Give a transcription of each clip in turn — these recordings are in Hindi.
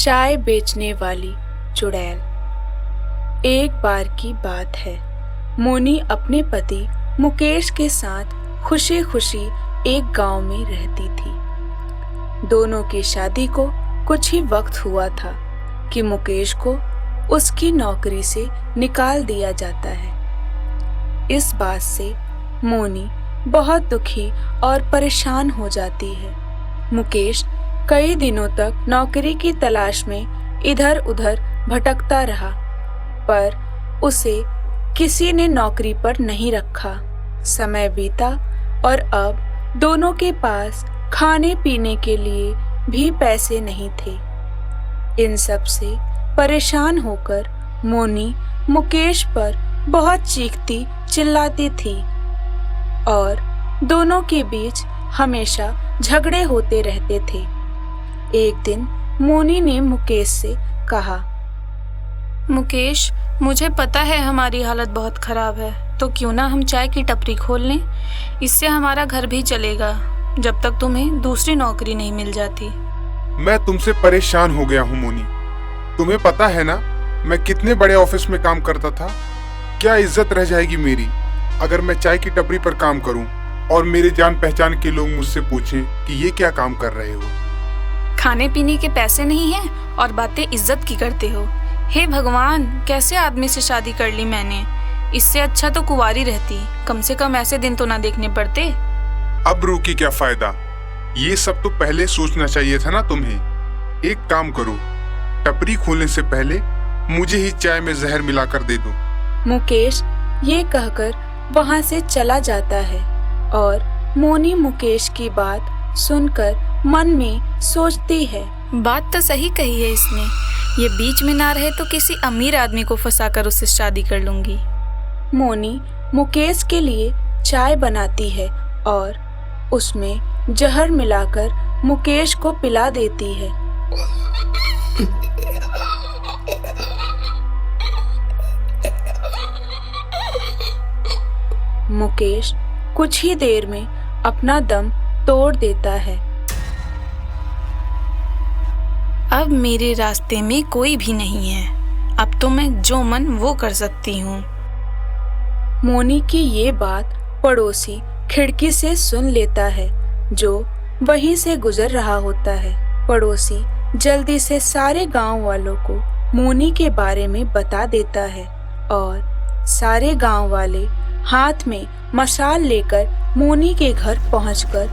चाय बेचने वाली चुड़ैल। एक बार की बात है, मोनी अपने पति मुकेश के साथ खुशी खुशी एक गांव में रहती थी। दोनों की शादी को कुछ ही वक्त हुआ था कि मुकेश को उसकी नौकरी से निकाल दिया जाता है। इस बात से मोनी बहुत दुखी और परेशान हो जाती है। मुकेश कई दिनों तक नौकरी की तलाश में इधर उधर भटकता रहा, पर उसे किसी ने नौकरी पर नहीं रखा। समय बीता और अब दोनों के पास खाने पीने के लिए भी पैसे नहीं थे। इन सब से परेशान होकर मोनी मुकेश पर बहुत चीखती चिल्लाती थी और दोनों के बीच हमेशा झगड़े होते रहते थे। एक दिन मोनी ने मुकेश से कहा, मुकेश, मुझे पता है हमारी हालत बहुत खराब है, तो क्यों ना हम चाय की टपरी खोल लें। इससे हमारा घर भी चलेगा जब तक तुम्हें दूसरी नौकरी नहीं मिल जाती। मैं तुमसे परेशान हो गया हूँ मोनी। तुम्हें पता है ना मैं कितने बड़े ऑफिस में काम करता था। क्या इज्जत रह जाएगी मेरी अगर मैं चाय की टपरी पर काम करूं और मेरे जान पहचान के लोग मुझसे पूछें कि ये क्या काम कर रहे हो। खाने पीने के पैसे नहीं हैं और बातें इज्जत की करते हो। हे भगवान, कैसे आदमी से शादी कर ली मैंने। इससे अच्छा तो कुंवारी रहती, कम से कम ऐसे दिन तो ना देखने पड़ते। अब रो के क्या फायदा, ये सब तो पहले सोचना चाहिए था ना तुम्हें। एक काम करो, टपरी खोलने से पहले मुझे ही चाय में जहर मिलाकर दे दो। मुकेश ये कहकर वहां से चला जाता है और मोनी मुकेश की बात सुनकर मन में सोचती है, बात तो सही कही है इसने। ये बीच में ना रहे तो किसी अमीर आदमी को फंसाकर उससे शादी कर लूंगी। मोनी मुकेश के लिए चाय बनाती है और उसमें जहर मिलाकर मुकेश को पिला देती है। मुकेश कुछ ही देर में अपना दम तोड़ देता है। अब मेरे रास्ते में कोई भी नहीं है। अब तो मैं जो मन वो कर सकती हूँ। मोनी की ये बात पड़ोसी खिड़की से सुन लेता है, जो वहीं से गुजर रहा होता है। पड़ोसी जल्दी से सारे गांव वालों को मोनी के बारे में बता देता है और सारे गांव वाले हाथ में मशाल लेकर मोनी के घर पहुंचकर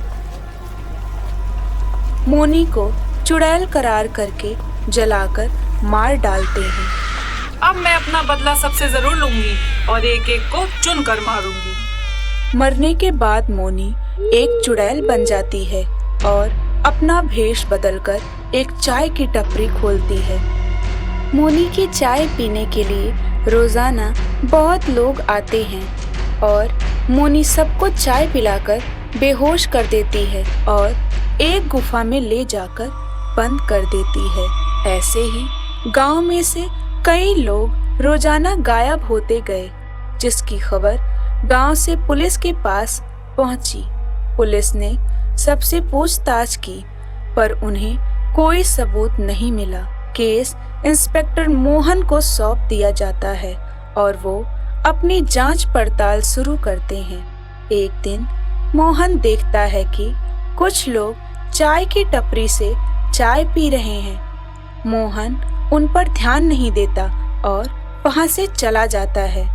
मोनी को चुड़ैल करार करके जलाकर मार डालते हैं। अब मैं अपना बदला सबसे जरूर लूंगी और एक एक को चुन कर मारूंगी। मरने के बाद मोनी एक चुड़ैल बन जाती है और अपना भेष बदलकर एक चाय की टपरी खोलती है। मोनी की चाय पीने के लिए रोजाना बहुत लोग आते हैं और मोनी सबको चाय पिलाकर बेहोश कर देती है और एक गुफा में ले जाकर बंद कर देती है। ऐसे ही गांव में से कई लोग रोजाना गायब होते गए, जिसकी खबर गांव से पुलिस के पास पहुंची। पुलिस ने सबसे पूछताछ की, पर उन्हें कोई सबूत नहीं मिला। केस इंस्पेक्टर मोहन को सौंप दिया जाता है और वो अपनी जांच पड़ताल शुरू करते हैं। एक दिन मोहन देखता है कि कुछ लोग चाय की टपरी से चाय पी रहे हैं। मोहन उन पर ध्यान नहीं देता और वहां से चला जाता है।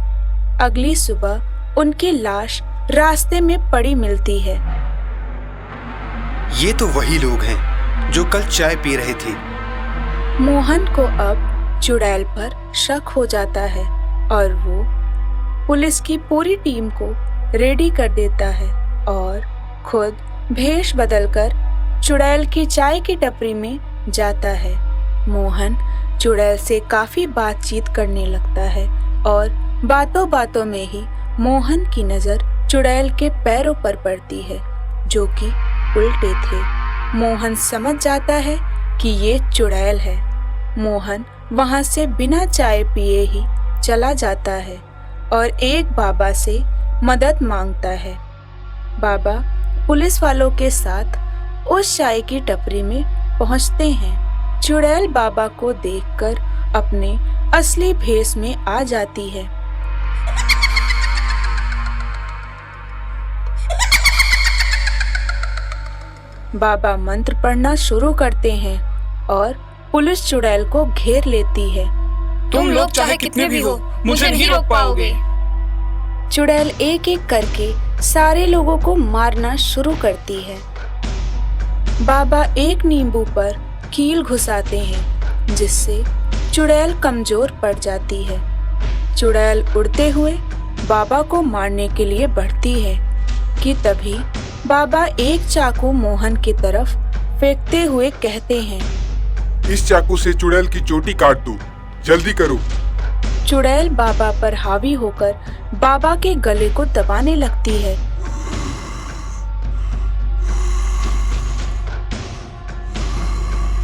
अगली सुबह उनकी लाश रास्ते में पड़ी मिलती है। ये तो वही लोग हैं जो कल चाय पी रहे थे। मोहन को अब चुड़ैल पर शक हो जाता है और वो पुलिस की पूरी टीम को रेडी कर देता है और खुद भेष बदलकर चुड़ैल की चाय की टपरी में जाता है। मोहन चुड़ैल से काफी बातचीत करने लगता है और बातों बातों में ही मोहन की नजर चुड़ैल के पैरों पर पड़ती है, जो कि उल्टे थे। मोहन समझ जाता है कि ये चुड़ैल है। मोहन वहां से बिना चाय पिए ही चला जाता है और एक बाबा से मदद मांगता है। बाबा पुलिस वालों के साथ उस चाय की टपरी में पहुंचते हैं। चुड़ैल बाबा को देखकर अपने असली भेष में आ जाती है। बाबा मंत्र पढ़ना शुरू करते हैं और पुलिस चुड़ैल को घेर लेती है। तुम लोग चाहे कितने भी हो, मुझे नहीं रोक पाओगे। चुड़ैल एक एक करके सारे लोगों को मारना शुरू करती है। बाबा एक नींबू पर कील घुसाते हैं जिससे चुड़ैल कमजोर पड़ जाती है। चुड़ैल उड़ते हुए बाबा को मारने के लिए बढ़ती है कि तभी बाबा एक चाकू मोहन की तरफ फेंकते हुए कहते हैं, इस चाकू से चुड़ैल की चोटी काट दो, जल्दी करो। चुड़ैल बाबा पर हावी होकर बाबा के गले को दबाने लगती है।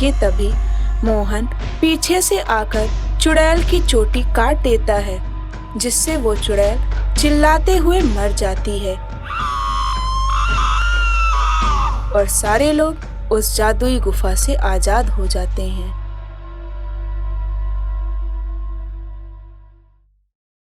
कि तभी मोहन पीछे से आकर चुड़ैल की चोटी काट देता है जिससे वो चुड़ैल चिल्लाते हुए मर जाती है और सारे लोग उस जादुई गुफा से आजाद हो जाते हैं।